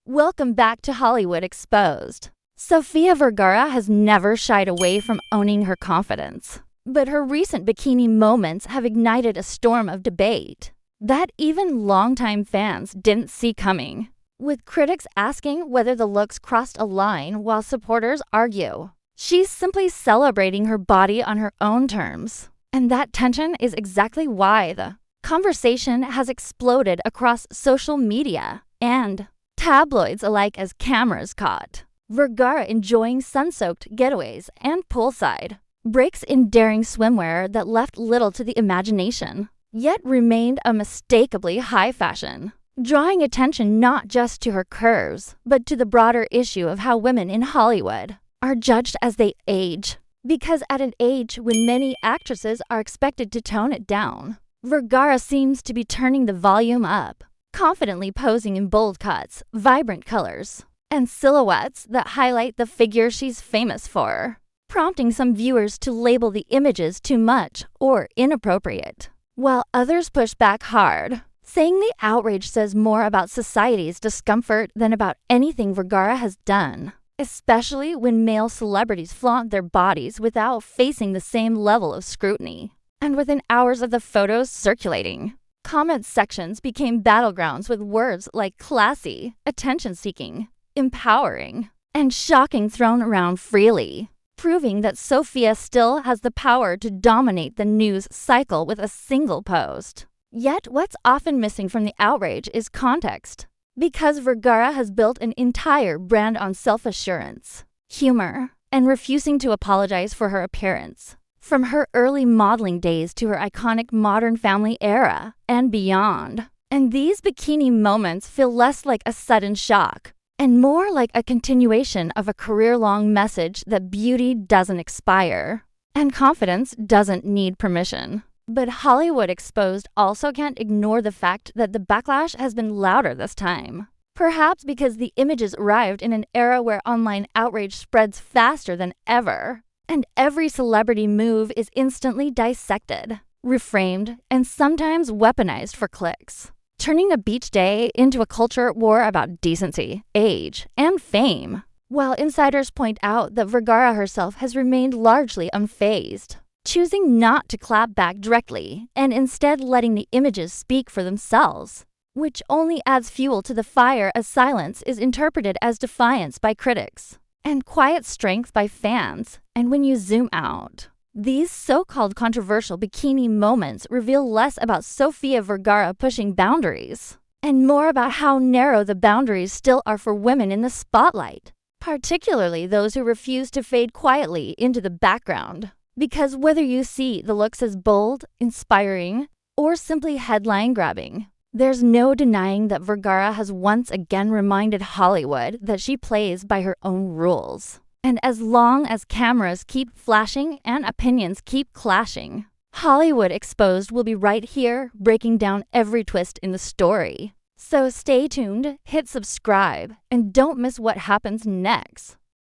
Welcome back to Hollywood Exposed. Sofia Vergara has never shied away from owning her confidence, but her recent bikini moments have ignited a storm of debate that even longtime fans didn't see coming, with critics asking whether the looks crossed a line while supporters argue she's simply celebrating her body on her own terms. And that tension is exactly why the conversation has exploded across social media and tabloids alike as cameras caught Vergara enjoying sun-soaked getaways and poolside breaks in daring swimwear that left little to the imagination, yet remained unmistakably high fashion, drawing attention not just to her curves, but to the broader issue of how women in Hollywood are judged as they age. Because at an age when many actresses are expected to tone it down, Vergara seems to be turning the volume up, confidently posing in bold cuts, vibrant colors, and silhouettes that highlight the figure she's famous for, prompting some viewers to label the images too much or inappropriate, while others push back hard, saying the outrage says more about society's discomfort than about anything Vergara has done, especially when male celebrities flaunt their bodies without facing the same level of scrutiny. And within hours of the photos circulating, comment sections became battlegrounds with words like classy, attention-seeking, empowering, and shocking thrown around freely, proving that Sofia still has the power to dominate the news cycle with a single post. Yet what's often missing from the outrage is context, because Vergara has built an entire brand on self-assurance, humor, and refusing to apologize for her appearance. From her early modeling days to her iconic Modern Family era and beyond. And these bikini moments feel less like a sudden shock and more like a continuation of a career-long message that beauty doesn't expire and confidence doesn't need permission. But Hollywood Exposed also can't ignore the fact that the backlash has been louder this time. Perhaps because the images arrived in an era where online outrage spreads faster than ever. And every celebrity move is instantly dissected, reframed, and sometimes weaponized for clicks, turning a beach day into a culture war about decency, age, and fame. While insiders point out that Vergara herself has remained largely unfazed, choosing not to clap back directly and instead letting the images speak for themselves, which only adds fuel to the fire as silence is interpreted as defiance by critics and quiet strength by fans. And when you zoom out, these so-called controversial bikini moments reveal less about Sofia Vergara pushing boundaries and more about how narrow the boundaries still are for women in the spotlight, particularly those who refuse to fade quietly into the background. Because whether you see the looks as bold, inspiring, or simply headline-grabbing, there's no denying that Vergara has once again reminded Hollywood that she plays by her own rules. And as long as cameras keep flashing and opinions keep clashing, Hollywood Exposed will be right here breaking down every twist in the story. So stay tuned, hit subscribe, and don't miss what happens next.